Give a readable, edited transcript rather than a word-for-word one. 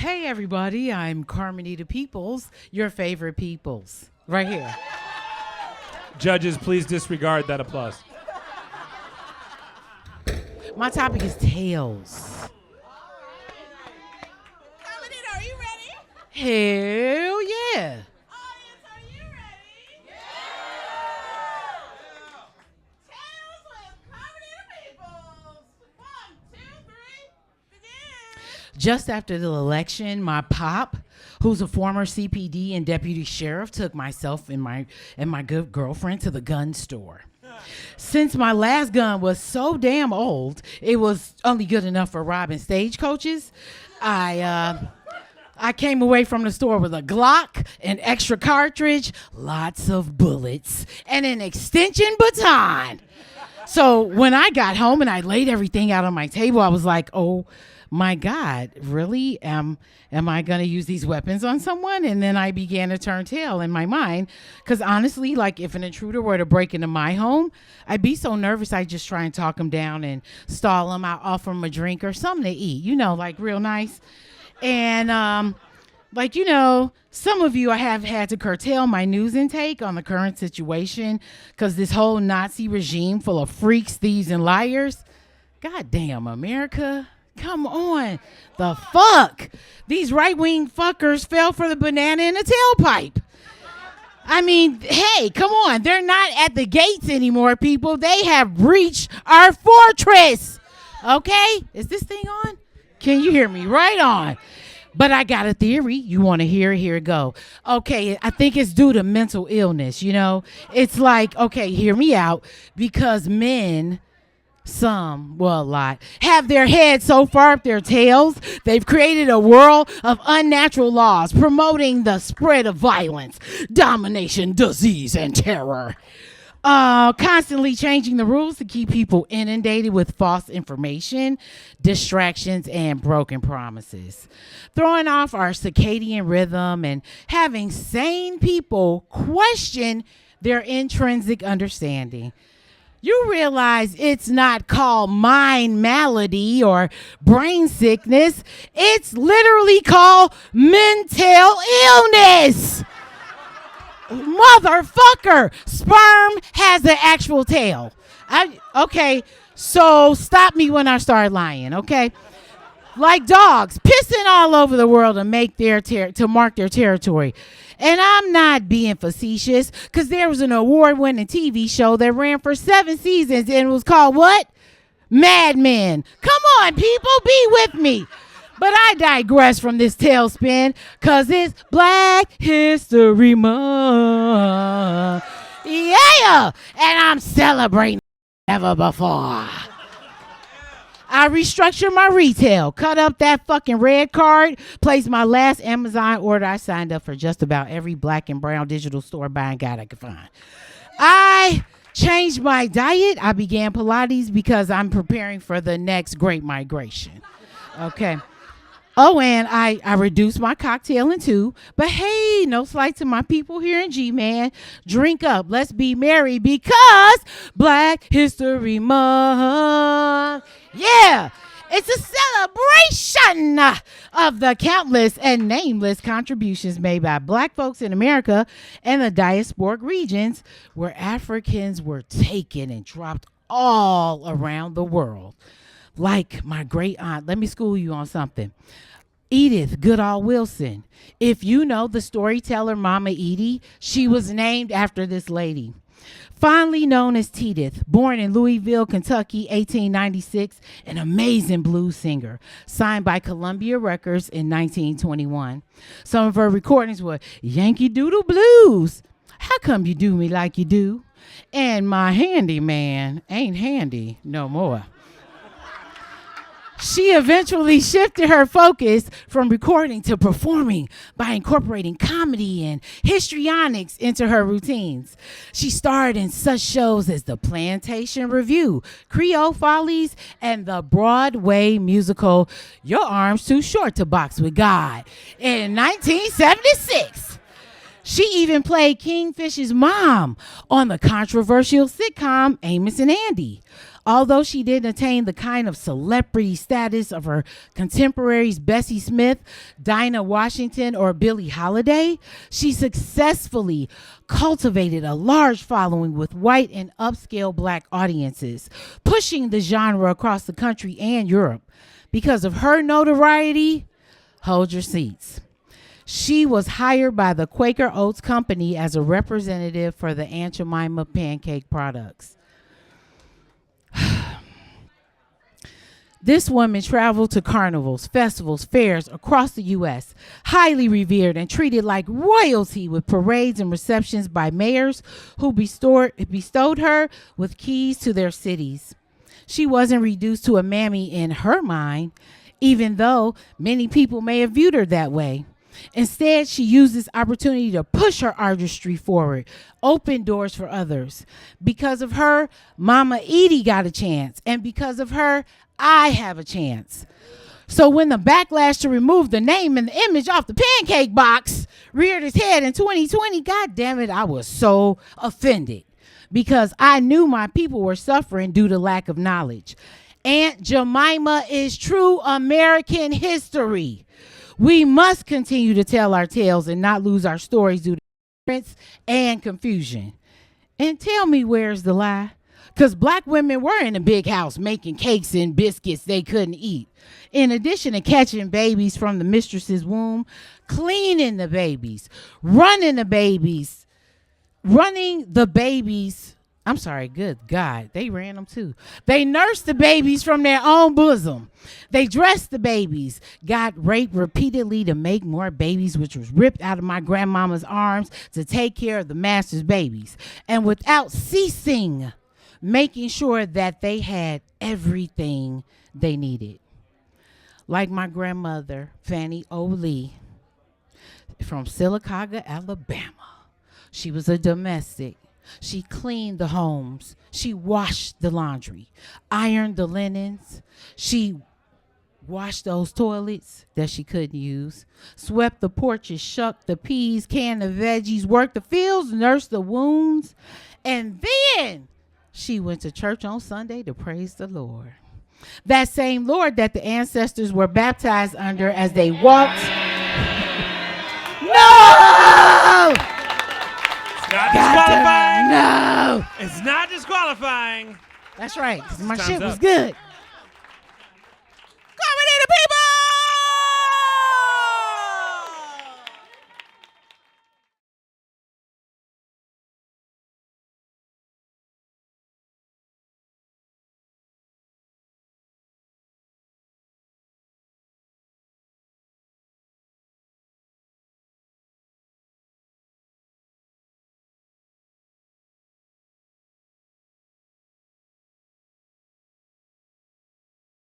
Hey everybody, I'm Carmenita Peoples, your favorite peoples. Right here. Judges, please disregard that applause. My topic is tails. Carmenita, are you ready? Hell yeah. Audience, are you ready? Yeah! Tales with Carmenita Peoples. 1, 2, 3, begin. Just after the election, my pop, who's a former CPD and deputy sheriff, took myself and my good girlfriend to the gun store. Since my last gun was so damn old, it was only good enough for robbing stagecoaches. I came away from the store with a Glock, an extra cartridge, lots of bullets, and an extension baton. So when I got home and I laid everything out on my table, I was like, oh my God, really? Am I going to use these weapons on someone? And then I began to turn tail in my mind. Because honestly, like if an intruder were to break into my home, I'd be so nervous I'd just try and talk them down and stall them. I'd offer them a drink or something to eat, like real nice. And some of you, I have had to curtail my news intake on the current situation because this whole Nazi regime full of freaks, thieves, and liars. God damn, America. Come on. The fuck? These right-wing fuckers fell for the banana in the tailpipe. I mean, hey, come on. They're not at the gates anymore, people. They have breached our fortress. Okay? Is this thing on? Can you hear me? Right on. But I got a theory. You want to hear it? Here it go. Okay, I think it's due to mental illness, It's like, okay, hear me out. Because men... a lot, have their heads so far up their tails, they've created a world of unnatural laws promoting the spread of violence, domination, disease, and terror. Constantly changing the rules to keep people inundated with false information, distractions, and broken promises. Throwing off our circadian rhythm and having sane people question their intrinsic understanding. You realize it's not called mind malady or brain sickness. It's literally called mental illness. Motherfucker, sperm has an actual tail. Okay, so stop me when I start lying, okay? Like dogs, pissing all over the world to mark their territory. And I'm not being facetious, because there was an award-winning TV show that ran for 7 seasons and it was called what? Mad Men. Come on, people, be with me. But I digress from this tailspin, because it's Black History Month. Yeah! And I'm celebrating ever before. I restructured my retail, cut up that fucking red card, placed my last Amazon order. I signed up for just about every black and brown digital store buying guide I could find. I changed my diet. I began Pilates because I'm preparing for the next great migration. Okay. Oh, and I reduced my cocktail in 2. But hey, no slight to my people here in G-Man. Drink up. Let's be merry because Black History Month. Yeah. It's a celebration of the countless and nameless contributions made by black folks in America and the diasporic regions where Africans were taken and dropped all around the world. Like my great aunt, let me school you on something. Edith Goodall Wilson. If you know the storyteller Mama Edie, she was named after this lady. Fondly known as Tedith, born in Louisville, Kentucky, 1896, an amazing blues singer, signed by Columbia Records in 1921. Some of her recordings were Yankee Doodle Blues, How Come You Do Me Like You Do, and My Handyman Ain't Handy No More. She eventually shifted her focus from recording to performing by incorporating comedy and histrionics into her routines. She starred in such shows as The Plantation Review, Creole Follies, and the Broadway musical Your Arms Too Short to Box with God in 1976. She even played Kingfish's mom on the controversial sitcom Amos and Andy. Although she didn't attain the kind of celebrity status of her contemporaries Bessie Smith, Dinah Washington, or Billie Holiday, she successfully cultivated a large following with white and upscale black audiences, pushing the genre across the country and Europe. Because of her notoriety, hold your seats. She was hired by the Quaker Oats Company as a representative for the Aunt Jemima pancake products. This woman traveled to carnivals, festivals, fairs across the U.S., highly revered and treated like royalty with parades and receptions by mayors who bestowed her with keys to their cities. She wasn't reduced to a mammy in her mind, even though many people may have viewed her that way. Instead, she used this opportunity to push her artistry forward, open doors for others. Because of her, Mama Edie got a chance, and because of her, I have a chance. So when the backlash to remove the name and the image off the pancake box reared its head in 2020, God damn it, I was so offended because I knew my people were suffering due to lack of knowledge. Aunt Jemima is true American history. We must continue to tell our tales and not lose our stories due to ignorance and confusion. And tell me, where's the lie? Because black women were in a big house making cakes and biscuits they couldn't eat. In addition to catching babies from the mistress's womb, cleaning the babies, running the babies. I'm sorry, good God, they ran them too. They nursed the babies from their own bosom. They dressed the babies, got raped repeatedly to make more babies, which was ripped out of my grandmama's arms to take care of the master's babies. And without ceasing, making sure that they had everything they needed. Like my grandmother, Fannie O. Lee, from Sylacauga, Alabama. She was a domestic. She cleaned the homes. She washed the laundry, ironed the linens. She washed those toilets that she couldn't use, swept the porches, shucked the peas, canned the veggies, worked the fields, nursed the wounds. And then she went to church on Sunday to praise the Lord. That same Lord that the ancestors were baptized under as they walked. No! Not disqualifying. No. It's not disqualifying. That's right. 'Cause my Time's shit was up. good.